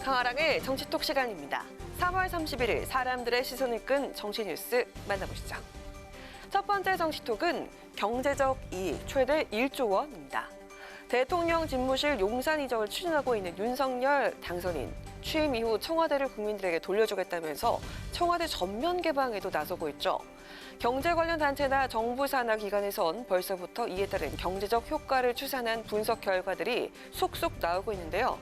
강아랑의 정치톡 시간입니다. 3월 31일 사람들의 시선을 끈 정치 뉴스 만나보시죠. 첫 번째 정치톡은 경제적 이익 최대 1조 원입니다. 대통령 집무실 용산 이적을 추진하고 있는 윤석열 당선인. 취임 이후 청와대를 국민들에게 돌려주겠다면서 청와대 전면 개방에도 나서고 있죠. 경제 관련 단체나 정부 산하 기관에선 벌써부터 이에 따른 경제적 효과를 추산한 분석 결과들이 속속 나오고 있는데요.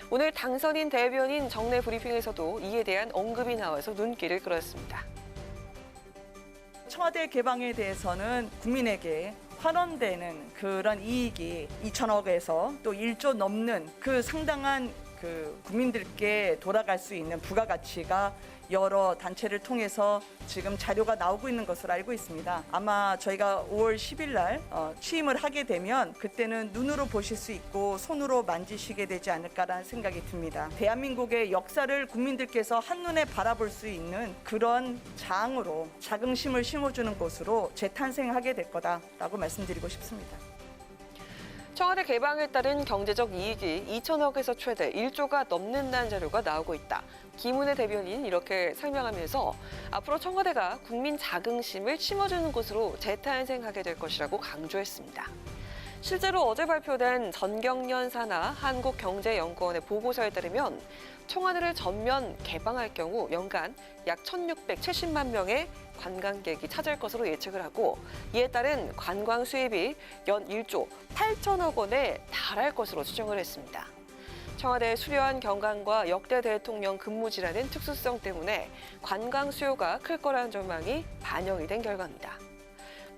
오늘 당선인 대변인 정례 브리핑에서도 이에 대한 언급이 나와서 눈길을 끌었습니다. 청와대 개방에 대해서는 국민에게 환원되는 그런 이익이 2천억에서 또 1조 넘는 그 상당한 국민들께 돌아갈 수 있는 부가가치가 여러 단체를 통해서 지금 자료가 나오고 있는 것으로 알고 있습니다. 아마 저희가 5월 10일 날 취임을 하게 되면 그때는 눈으로 보실 수 있고 손으로 만지시게 되지 않을까라는 생각이 듭니다. 대한민국의 역사를 국민들께서 한눈에 바라볼 수 있는 그런 장으로 자긍심을 심어주는 곳으로 재탄생하게 될 거다라고 말씀드리고 싶습니다. 청와대 개방에 따른 경제적 이익이 2천억에서 최대 1조가 넘는다는 자료가 나오고 있다. 김은혜 대변인 이렇게 설명하면서 앞으로 청와대가 국민 자긍심을 심어주는 곳으로 재탄생하게 될 것이라고 강조했습니다. 실제로 어제 발표된 전경련 산하 한국경제연구원의 보고서에 따르면 청와대를 전면 개방할 경우 연간 약 1,670만 명의 관광객이 찾을 것으로 예측을 하고 이에 따른 관광 수입이 연 1조 8천억 원에 달할 것으로 추정을 했습니다. 청와대의 수려한 경관과 역대 대통령 근무지라는 특수성 때문에 관광 수요가 클 거라는 전망이 반영이 된 결과입니다.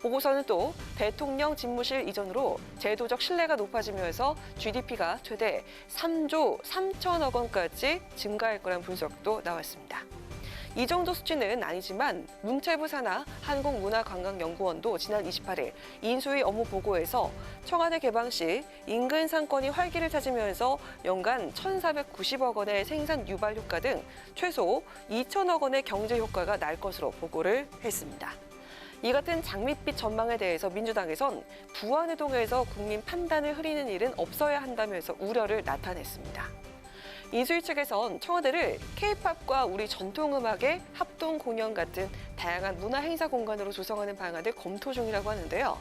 보고서는 또 대통령 집무실 이전으로 제도적 신뢰가 높아지면서 GDP가 최대 3조 3천억 원까지 증가할 거란 분석도 나왔습니다. 이 정도 수치는 아니지만 문체부 산하 한국문화관광연구원도 지난 28일 인수위 업무 보고에서 청와대 개방 시 인근 상권이 활기를 찾으면서 연간 1,490억 원의 생산 유발 효과 등 최소 2천억 원의 경제 효과가 날 것으로 보고를 했습니다. 이 같은 장밋빛 전망에 대해서 민주당에선 부안회동에서 국민 판단을 흐리는 일은 없어야 한다면서 우려를 나타냈습니다. 인수위 측에선 청와대를 K-팝과 우리 전통음악의 합동 공연 같은 다양한 문화 행사 공간으로 조성하는 방안을 검토 중이라고 하는데요.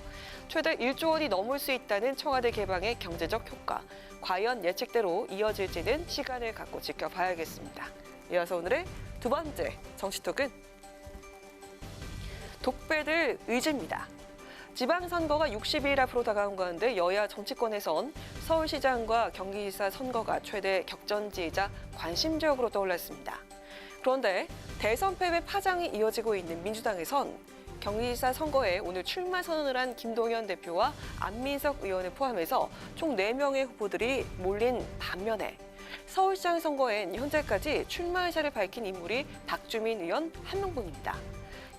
최대 1조 원이 넘을 수 있다는 청와대 개방의 경제적 효과, 과연 예측대로 이어질지는 시간을 갖고 지켜봐야겠습니다. 이어서 오늘의 두 번째 정치톡은 독배들 의지입니다. 지방선거가 60일 앞으로 다가온 가운데 여야 정치권에선 서울시장과 경기지사 선거가 최대 격전지이자 관심지역으로 떠올랐습니다. 그런데 대선 패배 파장이 이어지고 있는 민주당에선 경기지사 선거에 오늘 출마 선언을 한 김동연 대표와 안민석 의원을 포함해서 총 4명의 후보들이 몰린 반면에 서울시장 선거엔 현재까지 출마 의사를 밝힌 인물이 박주민 의원 1명뿐입니다.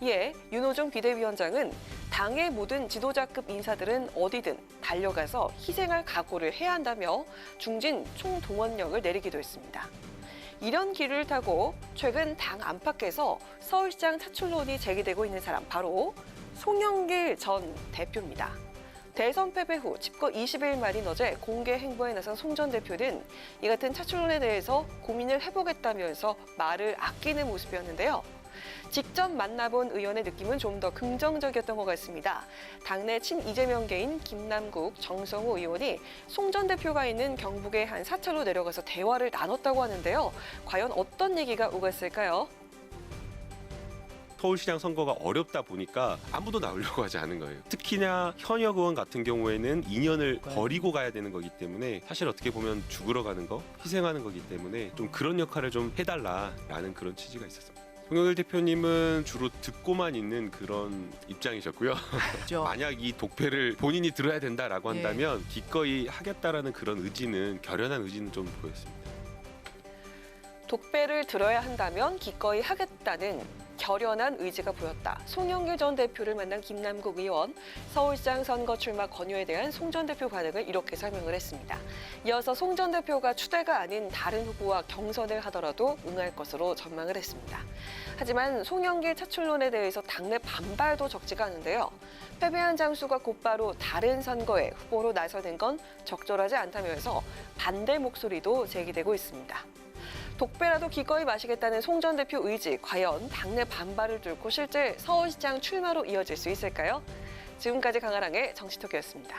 이에 윤호중 비대위원장은 당의 모든 지도자급 인사들은 어디든 달려가서 희생할 각오를 해야 한다며 중진 총동원령을 내리기도 했습니다. 이런 기류를 타고 최근 당 안팎에서 서울시장 차출론이 제기되고 있는 사람 바로 송영길 전 대표입니다. 대선 패배 후 집거 20일 말인 어제 공개 행보에 나선 송 전 대표는 이 같은 차출론에 대해서 고민을 해보겠다면서 말을 아끼는 모습이었는데요. 직접 만나본 의원의 느낌은 좀 더 긍정적이었던 것 같습니다. 당내 친이재명계인 김남국, 정성호 의원이 송 전 대표가 있는 경북의 한 사찰로 내려가서 대화를 나눴다고 하는데요. 과연 어떤 얘기가 오갔을까요? 서울시장 선거가 어렵다 보니까 아무도 나오려고 하지 않은 거예요. 특히나 현역 의원 같은 경우에는 2년을 버리고 가야 되는 거기 때문에 사실 어떻게 보면 죽으러 가는 거, 희생하는 거기 때문에 좀 그런 역할을 좀 해달라라는 그런 취지가 있었습니다. 송영길 대표님은 주로 듣고만 있는 그런 입장이셨고요. 그렇죠. 만약 이 독패를 본인이 들어야 된다라고 한다면 기꺼이 하겠다라는 그런 의지는, 결연한 의지는 좀 보였습니다. 독배를 들어야 한다면 기꺼이 하겠다는 결연한 의지가 보였다. 송영길 전 대표를 만난 김남국 의원, 서울시장 선거 출마 권유에 대한 송 전 대표 반응을 이렇게 설명을 했습니다. 이어서 송 전 대표가 추대가 아닌 다른 후보와 경선을 하더라도 응할 것으로 전망을 했습니다. 하지만 송영길 차출론에 대해서 당내 반발도 적지가 않은데요. 패배한 장수가 곧바로 다른 선거에 후보로 나서는 건 적절하지 않다면서 반대 목소리도 제기되고 있습니다. 독배라도 기꺼이 마시겠다는 송 전 대표 의지, 과연 당내 반발을 뚫고 실제 서울시장 출마로 이어질 수 있을까요? 지금까지 강아랑의 정치톡이었습니다.